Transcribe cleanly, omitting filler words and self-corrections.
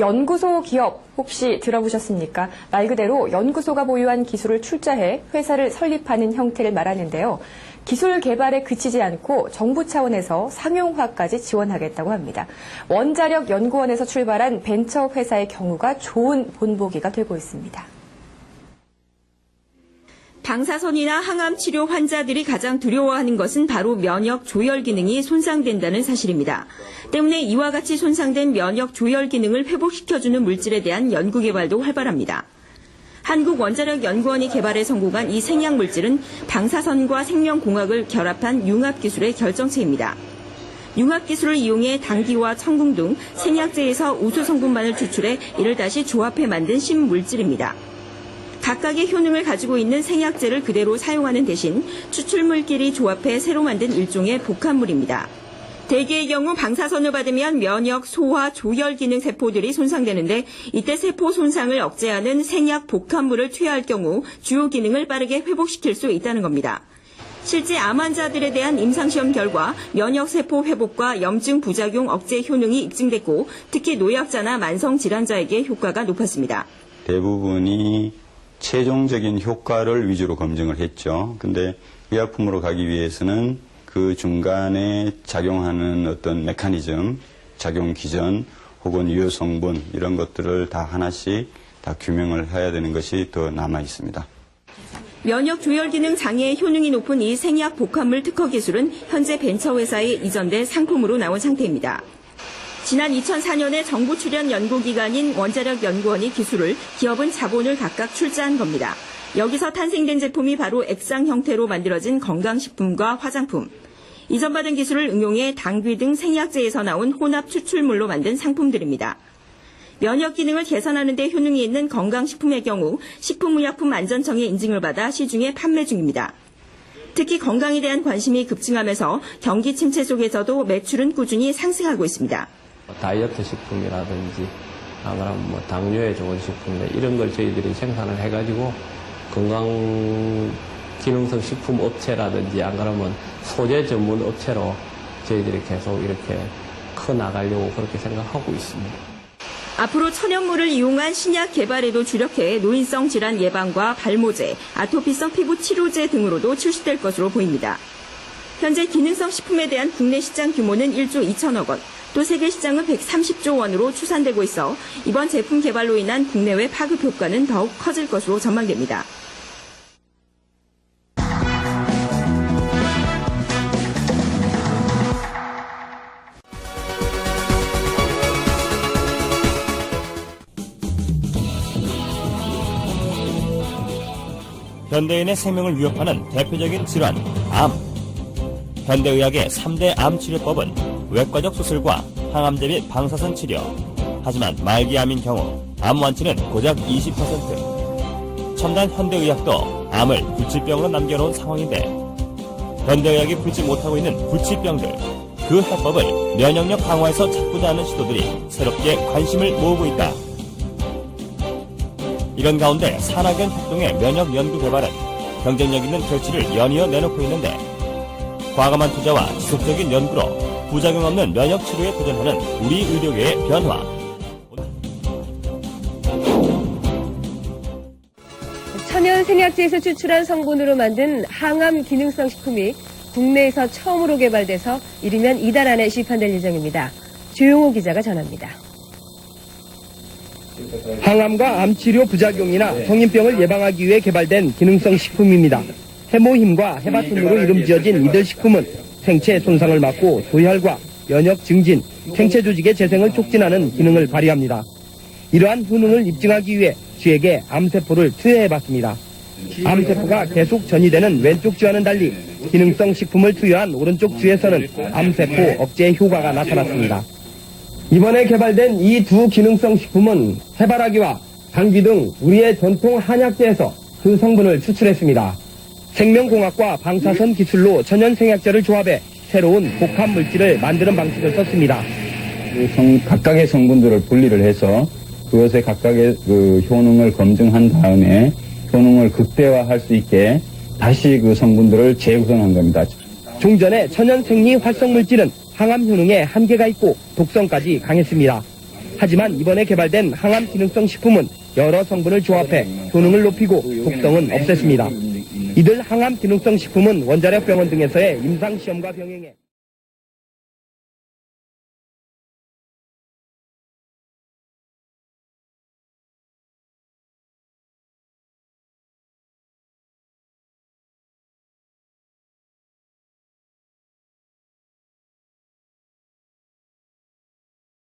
연구소 기업 혹시 들어보셨습니까? 말 그대로 연구소가 보유한 기술을 출자해 회사를 설립하는 형태를 말하는데요. 기술 개발에 그치지 않고 정부 차원에서 상용화까지 지원하겠다고 합니다. 원자력 연구원에서 출발한 벤처 회사의 경우가 좋은 본보기가 되고 있습니다. 방사선이나 항암 치료 환자들이 가장 두려워하는 것은 바로 면역 조절 기능이 손상된다는 사실입니다. 때문에 이와 같이 손상된 면역 조절 기능을 회복시켜주는 물질에 대한 연구 개발도 활발합니다. 한국원자력연구원이 개발에 성공한 이 생약 물질은 방사선과 생명공학을 결합한 융합기술의 결정체입니다. 융합기술을 이용해 당귀와 청궁 등 생약제에서 우수 성분만을 추출해 이를 다시 조합해 만든 신물질입니다. 각각의 효능을 가지고 있는 생약제를 그대로 사용하는 대신 추출물끼리 조합해 새로 만든 일종의 복합물입니다. 대개의 경우 방사선을 받으면 면역, 소화, 조혈 기능 세포들이 손상되는데 이때 세포 손상을 억제하는 생약 복합물을 투여할 경우 주요 기능을 빠르게 회복시킬 수 있다는 겁니다. 실제 암 환자들에 대한 임상시험 결과 면역세포 회복과 염증 부작용 억제 효능이 입증됐고 특히 노약자나 만성질환자에게 효과가 높았습니다. 대부분이 최종적인 효과를 위주로 검증을 했죠. 근데 의약품으로 가기 위해서는 그 중간에 작용하는 어떤 메커니즘, 작용 기전 혹은 유효 성분 이런 것들을 다 하나씩 다 규명을 해야 되는 것이 더 남아 있습니다. 면역 조절 기능 장애의 효능이 높은 이 생약 복합물 특허 기술은 현재 벤처회사에 이전돼 상품으로 나온 상태입니다. 지난 2004년에 정부 출연 연구기관인 원자력연구원이 기술을, 기업은 자본을 각각 출자한 겁니다. 여기서 탄생된 제품이 바로 액상 형태로 만들어진 건강식품과 화장품. 이전 받은 기술을 응용해 당귀 등 생약제에서 나온 혼합 추출물로 만든 상품들입니다. 면역 기능을 개선하는 데 효능이 있는 건강식품의 경우 식품의약품안전청의 인증을 받아 시중에 판매 중입니다. 특히 건강에 대한 관심이 급증하면서 경기 침체 속에서도 매출은 꾸준히 상승하고 있습니다. 다이어트 식품이라든지 아무런 당뇨에 좋은 식품 이런 걸 저희들이 생산을 해가지고 건강 기능성 식품 업체라든지 안 그러면 소재 전문 업체로 저희들이 계속 이렇게 커 나가려고 그렇게 생각하고 있습니다. 앞으로 천연물을 이용한 신약 개발에도 주력해 노인성 질환 예방과 발모제, 아토피성 피부 치료제 등으로도 출시될 것으로 보입니다. 현재 기능성 식품에 대한 국내 시장 규모는 1조 2천억 원, 또 세계 시장은 130조 원으로 추산되고 있어 이번 제품 개발로 인한 국내외 파급 효과는 더욱 커질 것으로 전망됩니다. 현대인의 생명을 위협하는 대표적인 질환, 암. 현대의학의 3대 암 치료법은 외과적 수술과 항암제 및 방사선 치료. 하지만 말기암인 경우 암 완치는 고작 20%. 첨단 현대의학도 암을 불치병으로 남겨놓은 상황인데 현대의학이 풀지 못하고 있는 불치병들, 그 해법을 면역력 강화에서 찾고자 하는 시도들이 새롭게 관심을 모으고 있다. 이런 가운데 산학연 협동의 면역 연구 개발은 경쟁력 있는 결실을 연이어 내놓고 있는데 과감한 투자와 지속적인 연구로 부작용 없는 면역 치료에 도전하는 우리 의료계의 변화. 천연 생약제에서 추출한 성분으로 만든 항암 기능성 식품이 국내에서 처음으로 개발돼서 이르면 이달 안에 시판될 예정입니다. 조용호 기자가 전합니다. 항암과 암치료 부작용이나 성인병을 예방하기 위해 개발된 기능성 식품입니다. 해모힘과 해바톤으로 이름 지어진 이들 식품은 생체 손상을 막고 조혈과 면역 증진, 생체 조직의 재생을 촉진하는 기능을 발휘합니다. 이러한 효능을 입증하기 위해 쥐에게 암세포를 투여해봤습니다. 암세포가 계속 전이되는 왼쪽 쥐와는 달리 기능성 식품을 투여한 오른쪽 쥐에서는 암세포 억제 효과가 나타났습니다. 이번에 개발된 이 두 기능성 식품은 해바라기와 당귀 등 우리의 전통 한약재에서 그 성분을 추출했습니다. 생명공학과 방사선 기술로 천연생약제를 조합해 새로운 복합 물질을 만드는 방식을 썼습니다. 각각의 성분들을 분리를 해서 그것의 각각의 그 효능을 검증한 다음에 효능을 극대화할 수 있게 다시 그 성분들을 재구성한 겁니다. 종전의 천연생리 활성물질은 항암 효능에 한계가 있고 독성까지 강했습니다. 하지만 이번에 개발된 항암 기능성 식품은 여러 성분을 조합해 효능을 높이고 독성은 없앴습니다. 이들 항암 기능성 식품은 원자력 병원 등에서의 임상 시험과 병행해